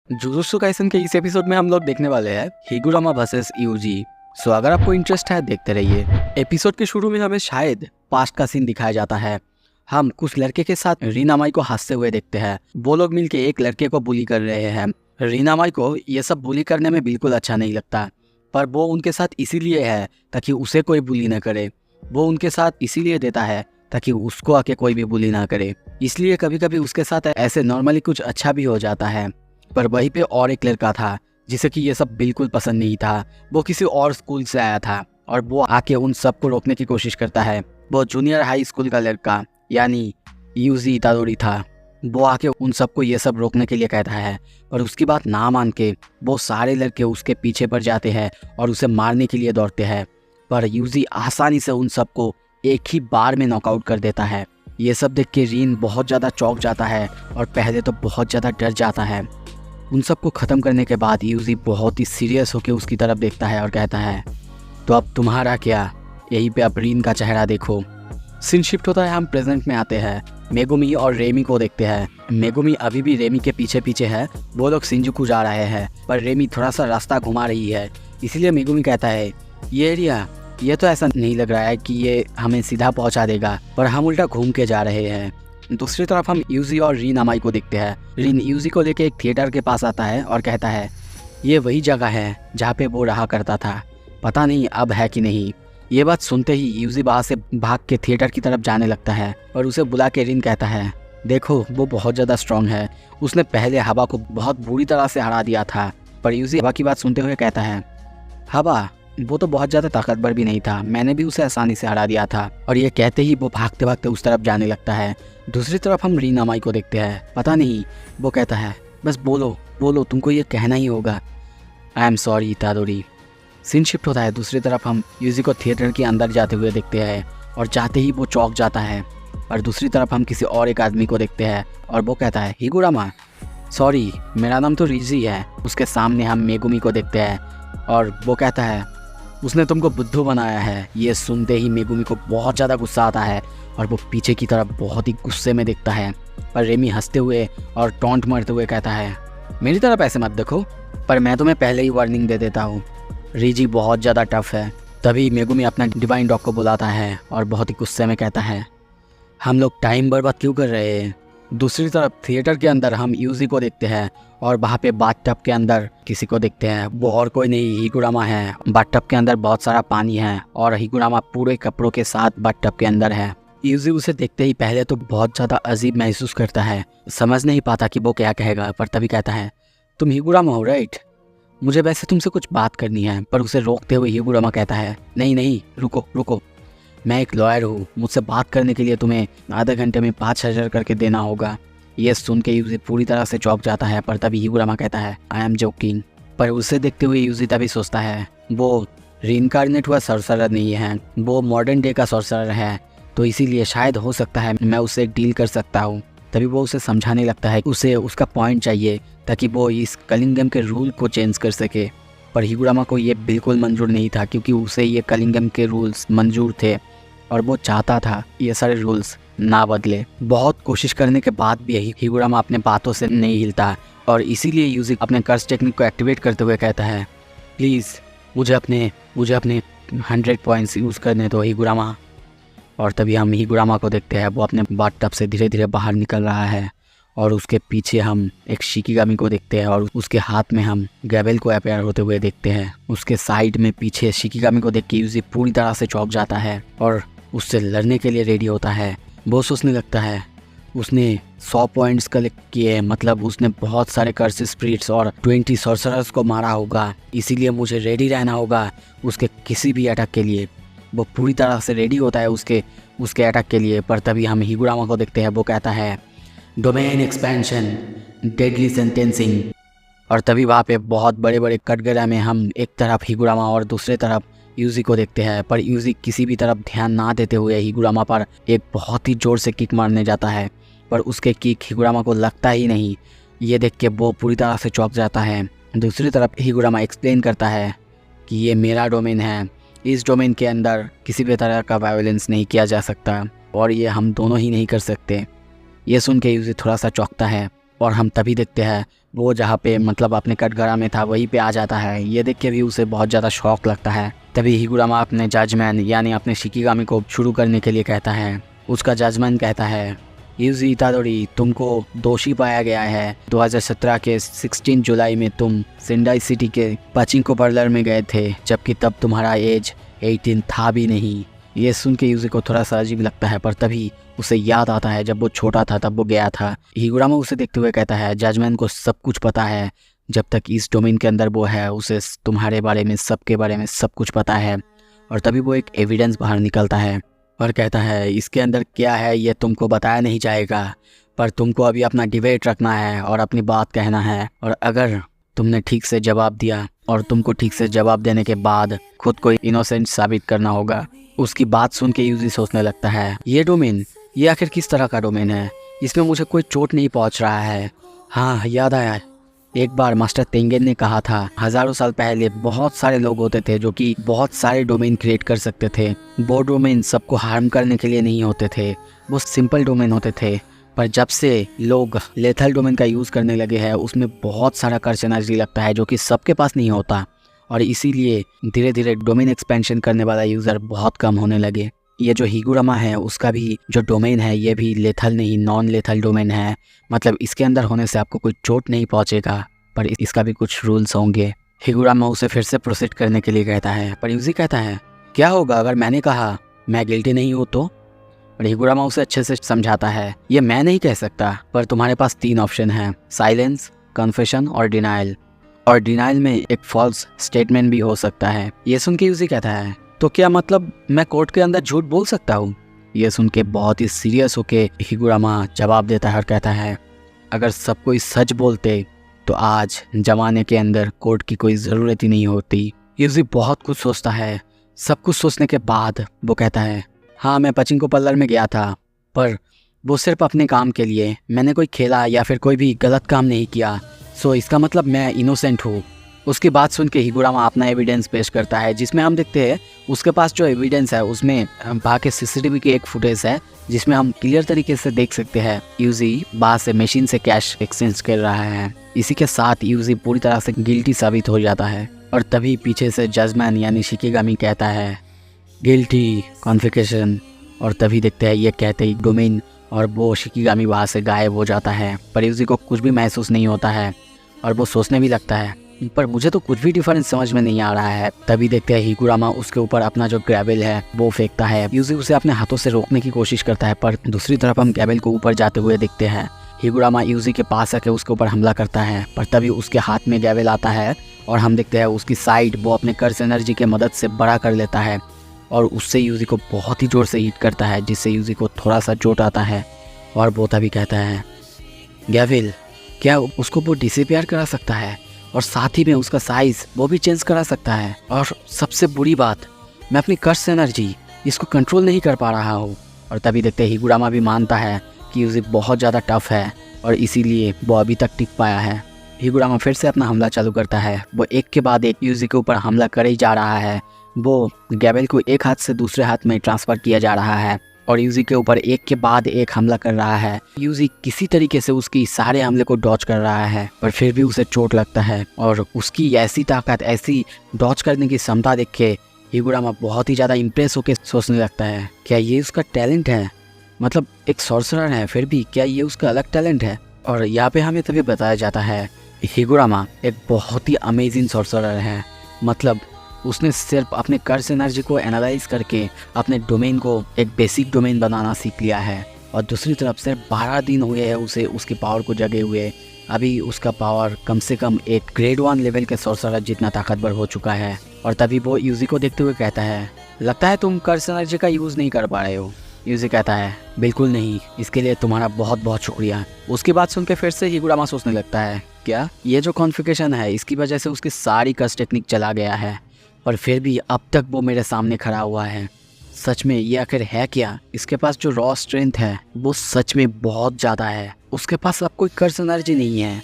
Jujutsu Kaisen के इस episode में हम लोग देखने वाले हैं हिगुरामा वर्सेस यूजी। सो अगर आपको इंटरेस्ट है देखते रहिए। एपिसोड के शुरू में हमें शायद पास्ट का सीन दिखाया जाता है। हम कुछ लड़के के साथ रीनामाई को हंसते हुए देखते हैं। वो लोग मिलके एक लड़के को बुली कर रहे हैं। रीनामाई को ये सब बुली करने में बिल्कुल अच्छा नहीं लगता, पर वो उनके साथ इसीलिए है ताकि उसे कोई बुली न करे। वो उनके साथ इसीलिए देता है ताकि उसको आके कोई भी बुली ना करे। इसलिए कभी कभी उसके साथ ऐसे नॉर्मली कुछ अच्छा भी हो जाता है। पर वहीं पे और एक लड़का था जिसे कि ये सब बिल्कुल पसंद नहीं था। वो किसी और स्कूल से आया था और वो आके उन सबको रोकने की कोशिश करता है। वो जूनियर हाई स्कूल का लड़का यानी यूजी इतादोरी था। वो आके उन सबको ये सब रोकने के लिए कहता है, पर उसकी बात ना मान के वो सारे लड़के उसके पीछे पड़ जाते हैं और उसे मारने के लिए दौड़ते हैं। पर यूजी आसानी से उन सबको एक ही बार में नॉकआउट कर देता है। ये सब देख के रीन बहुत ज़्यादा चौंक जाता है और पहले तो बहुत ज़्यादा डर जाता है। उन सबको ख़त्म करने के बाद यूजी बहुत ही सीरियस होकर उसकी तरफ देखता है और कहता है, तो अब तुम्हारा क्या? यहीं पे अब रीन का चेहरा देखो। सीन शिफ्ट होता है, हम प्रेजेंट में आते हैं। मेगुमी और रेमी को देखते हैं। मेगुमी अभी भी रेमी के पीछे पीछे है। वो लोग शिंजुकू जा रहे हैं, पर रेमी थोड़ा सा रास्ता घुमा रही है। इसीलिए मेगुमी कहता है, ये एरिया ये तो ऐसा नहीं लग रहा है कि ये हमें सीधा पहुंचा देगा, पर हम उल्टा घूम के जा रहे हैं। दूसरी तरफ हम यूजी और रीनामाई को देखते हैं। रीन यूजी को लेके एक थिएटर के पास आता है और कहता है, ये वही जगह है जहाँ पे वो रहा करता था, पता नहीं अब है कि नहीं। ये बात सुनते ही यूजी वहाँ से भाग के थिएटर की तरफ जाने लगता है और उसे बुला के रीन कहता है, देखो वो बहुत ज़्यादा स्ट्रांग है, उसने पहले हवा को बहुत बुरी तरह से हरा दिया था। पर यूजी हवा की बात सुनते हुए कहता है, हवा वो तो बहुत ज़्यादा ताकतवर भी नहीं था, मैंने भी उसे आसानी से हरा दिया था। और ये कहते ही वो भागते भागते उस तरफ जाने लगता है। दूसरी तरफ हम रीनामाई को देखते हैं। पता नहीं, वो कहता है, बस बोलो बोलो, तुमको ये कहना ही होगा, I am sorry Itadori. Scene shift होता है। दूसरी तरफ हम यूजी को थिएटर के अंदर जाते हुए देखते हैं और जाते ही वो चौंक जाता है। और दूसरी तरफ हम किसी और एक आदमी को देखते हैं और वो कहता है, हिगुरामा सॉरी मेरा नाम तो रीजी है। उसके सामने हम मेगुमी को देखते हैं और वो कहता है, उसने तुमको बुद्धू बनाया है। ये सुनते ही मेगुमी को बहुत ज़्यादा गुस्सा आता है और वो पीछे की तरफ बहुत ही गुस्से में देखता है। पर रेमी हंसते हुए और टॉन्ट मारते हुए कहता है, मेरी तरफ ऐसे मत देखो, पर मैं तुम्हें पहले ही वार्निंग दे देता हूँ, रीजी बहुत ज़्यादा टफ है। तभी मेगुमी अपना डिवाइन डॉग को बुलाता है और बहुत ही गुस्से में कहता है, हम लोग टाइम बर्बाद क्यों कर रहे हैं? दूसरी तरफ थिएटर के अंदर हम यूजी को देखते हैं और वहाँ पे बाथटब के अंदर किसी को देखते हैं। वो और कोई नहीं, हिगुरामा है। बाथटब के अंदर बहुत सारा पानी है और हिगुरामा पूरे कपड़ों के साथ बाथटब के अंदर है। यूजी उसे देखते ही पहले तो बहुत ज़्यादा अजीब महसूस करता है, समझ नहीं पाता कि वो क्या कहेगा। पर तभी कहता है, तुम हिगुरामा हो राइट? मुझे वैसे तुमसे कुछ बात करनी है। पर उसे रोकते हुए हिगुरामा कहता है, नहीं नहीं रुको रुको, मैं एक लॉयर हूँ, मुझसे बात करने के लिए तुम्हें आधे घंटे में 5,000 करके देना होगा। ये सुन के यूजी पूरी तरह से चौंक जाता है। पर तभी हिगुरामा कहता है, आई एम जोकिंग। पर उसे देखते हुए यूजी तभी सोचता है, वो रीइंकार्नेट हुआ सॉर्सरर नहीं है, वो मॉडर्न डे का सॉर्सरर है, तो इसीलिए शायद हो सकता है मैं उससे डील कर सकता हूँ। तभी वो उसे समझाने लगता है, उसे उसका पॉइंट चाहिए ताकि वो इस कलिंगम के रूल को चेंज कर सके। पर हिगुरामा को ये बिल्कुल मंजूर नहीं था, क्योंकि उसे ये कलिंगम के रूल्स मंजूर थे और वो चाहता था ये सारे रूल्स ना बदले। बहुत कोशिश करने के बाद भी हिगुरामा अपने बातों से नहीं हिलता और इसीलिए यूजी अपने कर्स टेक्निक को एक्टिवेट करते हुए कहता है, प्लीज़ मुझे अपने 100 पॉइंट्स यूज़ करने दो हिगुरामा। और तभी हम हिगुरामा को देखते हैं, वो अपने बाथटब से धीरे धीरे बाहर निकल रहा है और उसके पीछे हम एक शिकिगामी को देखते हैं और उसके हाथ में हम गैबेल को अपेयर होते हुए देखते हैं। उसके साइड में पीछे शिकिगामी को देख के यूजी पूरी तरह से चौंक जाता है और उससे लड़ने के लिए रेडी होता है। वो सोचने लगता है, उसने 100 पॉइंट्स कलेक्ट किए, मतलब उसने बहुत सारे कर्स स्पिरिट्स और 20 सॉर्सरर्स को मारा होगा, इसीलिए मुझे रेडी रहना होगा उसके किसी भी अटैक के लिए। वो पूरी तरह से रेडी होता है उसके अटैक के लिए। पर तभी हम हिगुरामा को देखते हैं, वो कहता है, डोमेन एक्सपेंशन, डेडली सेंटेंसिंग। और तभी वहाँ पे बहुत बड़े बड़े कटघरा में हम एक तरफ हिगुरामा और दूसरे तरफ यूजी को देखते हैं। पर यूजी किसी भी तरफ ध्यान ना देते हुए हिगुरामा पर एक बहुत ही ज़ोर से किक मारने जाता है, पर उसके किक हिगुरामा को लगता ही नहीं। ये देख के वो पूरी तरह से चौंक जाता है। दूसरी तरफ हिगुरामा एक्सप्लेन करता है कि ये मेरा डोमेन है, इस डोमेन के अंदर किसी भी तरह का वायलेंस नहीं किया जा सकता और ये हम दोनों ही नहीं कर सकते। ये सुन के यूजी थोड़ा सा चौंकता है और हम तभी देखते हैं वो जहाँ पे मतलब अपने कटघरा में था वहीं पे आ जाता है। ये देख के भी उसे बहुत ज़्यादा शौक लगता है। तभी हिगुरामा अपने जजमैन यानी अपने शिकिगामी को शुरू करने के लिए कहता है। उसका जजमैन कहता है, यूजी इतादोरी, तुमको दोषी पाया गया है। 2017 के 16 जुलाई में तुम सेंडाई सिटी के पाचिंको पार्लर में गए थे, जबकि तब तुम्हारा एज 18 था भी नहीं। ये सुन के यूजी को थोड़ा सा अजीब लगता है, पर तभी उसे याद आता है जब वो छोटा था तब वो गया था। हिगुरामा उसे देखते हुए कहता है, जजमैन को सब कुछ पता है। जब तक इस डोमेन के अंदर वो है उसे तुम्हारे बारे में, सबके बारे में सब कुछ पता है। और तभी वो एक एविडेंस बाहर निकलता है और कहता है, इसके अंदर क्या है ये तुमको बताया नहीं जाएगा, पर तुमको अभी अपना डिबेट रखना है और अपनी बात कहना है। और अगर तुमने ठीक से जवाब दिया और तुमको ठीक से जवाब देने के बाद खुद को इनोसेंट साबित करना होगा। उसकी बात सुन के यूजी सोचने लगता है, ये डोमेन, ये आखिर किस तरह का डोमेन है? इसमें मुझे कोई चोट नहीं पहुंच रहा है। हाँ, याद आया, एक बार मास्टर तेंगेन ने कहा था, हजारों साल पहले बहुत सारे लोग होते थे जो कि बहुत सारे डोमेन क्रिएट कर सकते थे। वो डोमेन सबको हार्म करने के लिए नहीं होते थे, वो सिंपल डोमेन होते थे। पर जब से लोग लेथल डोमेन का यूज़ करने लगे हैं उसमें बहुत सारा कर्स एनर्जी लगता है जो कि सबके पास नहीं होता। और इसीलिए धीरे धीरे डोमेन एक्सपेंशन करने वाला यूज़र बहुत कम होने लगे। ये जो हिगुरामा है उसका भी जो डोमेन है ये भी लेथल नहीं, नॉन लेथल डोमेन है। मतलब इसके अंदर होने से आपको कोई चोट नहीं पहुंचेगा, पर इसका भी कुछ रूल्स होंगे। हिगुरामा उसे फिर से प्रोसीड करने के लिए कहता है, पर यूजी कहता है, क्या होगा अगर मैंने कहा मैं गिल्टी नहीं हूँ तो? पर हिगुरामा उसे अच्छे से समझाता है, ये मैं नहीं कह सकता, पर तुम्हारे पास 3 ऑप्शन है, साइलेंस, कन्फेशन और डिनाइल। और डिनाइल में एक फॉल्स स्टेटमेंट भी हो सकता है। ये सुन के यूजी कहता है, तो क्या मतलब मैं कोर्ट के अंदर झूठ बोल सकता हूँ? ये सुन के बहुत ही सीरियस होके हिगुरामा जवाब देता है और कहता है, अगर सब कोई सच बोलते तो आज जमाने के अंदर कोर्ट की कोई ज़रूरत ही नहीं होती। यूजी बहुत कुछ सोचता है। सब कुछ सोचने के बाद वो कहता है, हाँ, मैं पाचिंको पार्लर में गया था, पर वो सिर्फ अपने काम के लिए। मैंने कोई खेला या फिर कोई भी गलत काम नहीं किया, सो इसका मतलब मैं इनोसेंट हूँ। उसकी बात सुन के हिगुरामा अपना एविडेंस पेश करता है, जिसमें हम देखते हैं उसके पास जो एविडेंस है उसमें बाहर के सीसीटीवी की एक फुटेज है जिसमें हम क्लियर तरीके से देख सकते हैं यूजी बाहर से मशीन से कैश एक्सचेंज कर रहा है। इसी के साथ यूजी पूरी तरह से गिल्टी साबित हो जाता है। और तभी पीछे से जजमैन यानी शिकिगामी कहता है, गिल्टी, कॉन्फिकेशन। और तभी देखते हैं ये कहते ही डोमेन और वो शिकिगामी वहाँ से गायब हो जाता है। पर यूजी को कुछ भी महसूस नहीं होता है और वो सोचने भी लगता है, पर मुझे तो कुछ भी डिफरेंस समझ में नहीं आ रहा है। तभी देखते हैं हिगुरामा उसके ऊपर अपना जो ग्रेवल है वो फेंकता है। यूजी उसे अपने हाथों से रोकने की कोशिश करता है, पर दूसरी तरफ हम ग्रेवल को ऊपर जाते हुए देखते हैं। हिगुरामा यूजी के पास आके उसके ऊपर हमला करता है, पर तभी उसके हाथ में ग्रेवल आता है और हम देखते हैं उसकी साइड वो अपने कर्स एनर्जी के मदद से बड़ा कर लेता है और उससे यूजी को बहुत ही ज़ोर से हिट करता है, जिससे यूजी को थोड़ा सा चोट आता है। और वो तभी कहता है, ग्रेवल, क्या उसको वो डिसअपीयर करा सकता है और साथ ही में उसका साइज वो भी चेंज करा सकता है। और सबसे बुरी बात, मैं अपनी कर्स एनर्जी इसको कंट्रोल नहीं कर पा रहा हूँ। और तभी देखते हिगुरामा भी मानता है कि यूजी बहुत ज़्यादा टफ है और इसीलिए वो अभी तक टिक पाया है। हिगुरामा फिर से अपना हमला चालू करता है। वो एक के बाद एक यूजी के ऊपर हमला कर ही जा रहा है। वो ग्रेवल को एक हाथ से दूसरे हाथ में ट्रांसफ़र किया जा रहा है और यूजी के ऊपर एक के बाद एक हमला कर रहा है। यूजी किसी तरीके से उसकी सारे हमले को डॉच कर रहा है, पर फिर भी उसे चोट लगता है। और उसकी ऐसी ताकत, ऐसी डॉच करने की क्षमता देख के हिगुरामा बहुत ही ज़्यादा इम्प्रेस होकर सोचने लगता है, क्या ये उसका टैलेंट है? मतलब एक सॉर्सरर है, फिर भी क्या ये उसका अलग टैलेंट है? और यहाँ पे हमें तभी बताया जाता है हिगुरामा एक बहुत ही अमेजिंग सॉर्सरर है। मतलब उसने सिर्फ अपने कर्स एनर्जी को एनालाइज करके अपने डोमेन को एक बेसिक डोमेन बनाना सीख लिया है। और दूसरी तरफ सिर्फ 12 दिन हुए हैं उसे उसकी पावर को जगे हुए। अभी उसका पावर कम से कम एक ग्रेड 1 लेवल के सॉर्सरर जितना ताकतवर हो चुका है। और तभी वो यूजी को देखते हुए कहता है, लगता है तुम कर्स एनर्जी का यूज़ नहीं कर पा रहे हो। यूजी कहता है, बिल्कुल नहीं, इसके लिए तुम्हारा बहुत बहुत शुक्रिया। उसकी बात सुन के फिर से हिगुरामा सोचने लगता है, क्या ये जो कॉन्फ़िगरेशन है इसकी वजह से उसकी सारी कर्स टेक्निक चला गया है और फिर भी अब तक वो मेरे सामने खड़ा हुआ है। सच में ये आखिर है क्या? इसके पास जो रॉ स्ट्रेंथ है वो सच में बहुत ज़्यादा है। उसके पास अब कोई कर्स एनर्जी नहीं है।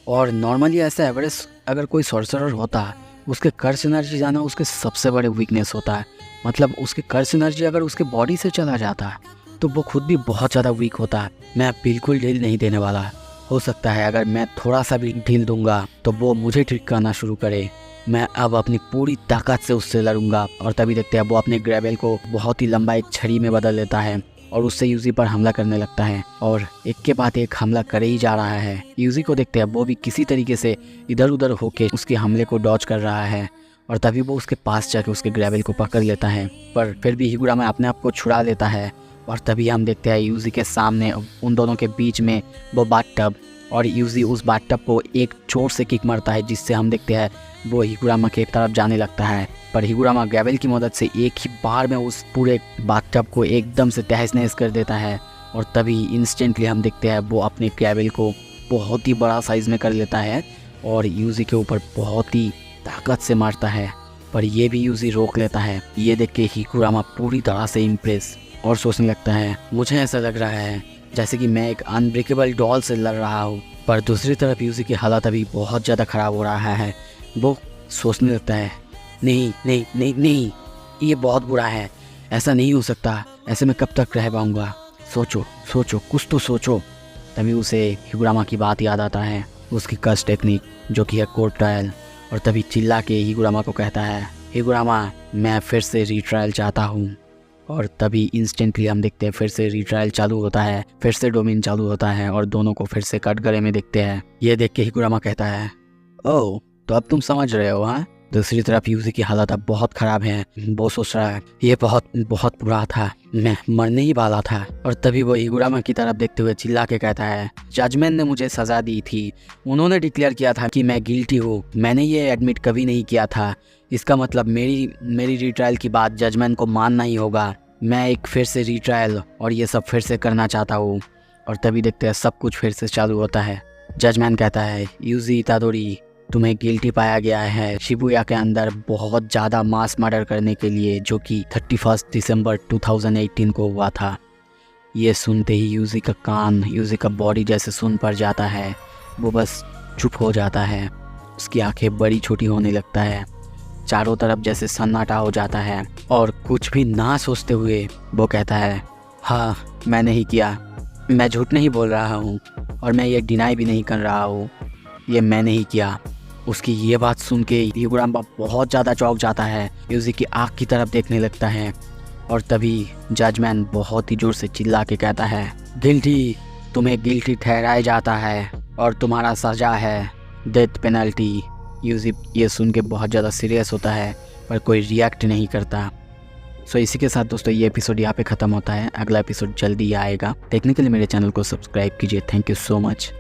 और नॉर्मली ऐसा एवरेज अगर कोई सॉर्सरर होता, उसके कर्स एनर्जी जाना उसके सबसे बड़े वीकनेस होता है। मतलब उसके कर्स एनर्जी अगर उसके बॉडी से चला जाता तो वो खुद भी बहुत ज़्यादा वीक होता है। मैं बिल्कुल ढील नहीं देने वाला। हो सकता है अगर मैं थोड़ा सा भी ढील दूंगा तो वो मुझे ट्रिक करना शुरू करे। मैं अब अपनी पूरी ताकत से उससे लड़ूंगा। और तभी देखते हैं वो अपने ग्रेवेल को बहुत ही लंबा एक छड़ी में बदल लेता है और उससे यूजी पर हमला करने लगता है और एक के बाद एक हमला करे ही जा रहा है। यूजी को देखते हैं वो भी किसी तरीके से इधर उधर होके उसके हमले को डॉज कर रहा है और तभी वो उसके पास जाके उसके ग्रेवेल को पकड़ लेता है, पर फिर भी हिगुरामा अपने आप को छुड़ा लेता है। और तभी हम देखते हैं यूजी के सामने उन दोनों के बीच में वो बाथटब, और यूजी उस बाथटब को एक जोर से किक मारता है जिससे हम देखते हैं वो हिगुरामा के तरफ जाने लगता है। पर हिगुरामा ग्रेवेल की मदद से एक ही बार में उस पूरे बाथटब को एकदम से तहस नहस कर देता है और तभी इंस्टेंटली हम देखते हैं वो अपने ग्रेवेल को बहुत ही बड़ा साइज़ में कर लेता है और यूजी के ऊपर बहुत ही ताकत से मारता है। पर ये भी यूजी रोक लेता है। ये देख के हिगुरामा पूरी तरह से इम्प्रेस और सोचने लगता है मुझे ऐसा लग रहा है जैसे कि मैं एक अनब्रेकेबल डॉल से लड़ रहा हूँ। पर दूसरी तरफ यूजी की हालत अभी बहुत ज़्यादा ख़राब हो रहा है। वो सोचने लगता है नहीं नहीं नहीं नहीं, ये बहुत बुरा है, ऐसा नहीं हो सकता, ऐसे में कब तक रह पाऊँगा, सोचो सोचो कुछ तो सोचो। तभी उसे हिगुरामा की बात याद आता है, उसकी कर्स टेक्निक जो कि है कोर्ट ट्रायल। और तभी चिल्ला के हिगुरामा को कहता है हिगुरामा मैं फिर से रीट्रायल चाहता हूँ। और तभी इंस्टेंटली हम देखते हैं फिर से रीट्रायल चालू होता है, फिर से डोमेन चालू होता है और दोनों को फिर से कटघरे में देखते हैं। ये देख के हिगुरामा कहता है ओह तो अब तुम समझ रहे हो हाँ। दूसरी तरफ यूजी की हालत अब बहुत ख़राब है। वो सोच रहा है ये बहुत बहुत बुरा था, मैं मरने ही वाला था। और तभी वो हिगुरामा की तरफ देखते हुए चिल्ला के कहता है जजमेंट ने मुझे सज़ा दी थी, उन्होंने डिक्लेयर किया था कि मैं गिल्टी हूँ, मैंने ये एडमिट कभी नहीं किया था। इसका मतलब मेरी रीट्रायल की बात जजमेंट को मानना ही होगा। मैं एक फिर से रीट्रायल और ये सब फिर से करना चाहता हूँ। और तभी देखते हैं सब कुछ फिर से चालू होता है। जजमेंट कहता है यूजी इतादोरी तुम्हें गिल्टी पाया गया है शिबुया के अंदर बहुत ज़्यादा मास मर्डर करने के लिए, जो कि 31 दिसंबर 2018 को हुआ था। ये सुनते ही यूजी का कान, यूजी का बॉडी जैसे सुन पड़ जाता है। वो बस चुप हो जाता है, उसकी आंखें बड़ी छोटी होने लगता है, चारों तरफ जैसे सन्नाटा हो जाता है और कुछ भी ना सोचते हुए वो कहता है हाँ मैंने ही किया, मैं झूठ नहीं बोल रहा हूँ और मैं ये डिनाई भी नहीं कर रहा हूँ, ये मैंने ही किया। उसकी ये बात सुन के हिगुरामा बहुत ज़्यादा चौंक जाता है, यूजी की आँख की तरफ देखने लगता है। और तभी जजमैन बहुत ही ज़ोर से चिल्ला के कहता है गिल्टी, तुम्हें गिल्टी ठहराया जाता है और तुम्हारा सज़ा है डेथ पेनल्टी। यूजी ये सुन के बहुत ज़्यादा सीरियस होता है पर कोई रिएक्ट नहीं करता। सो इसी के साथ दोस्तों ये एपिसोड यहाँ पे ख़त्म होता है। अगला एपिसोड जल्दी आएगा। देखने के लिए मेरे चैनल को सब्सक्राइब कीजिए। Thank you so much.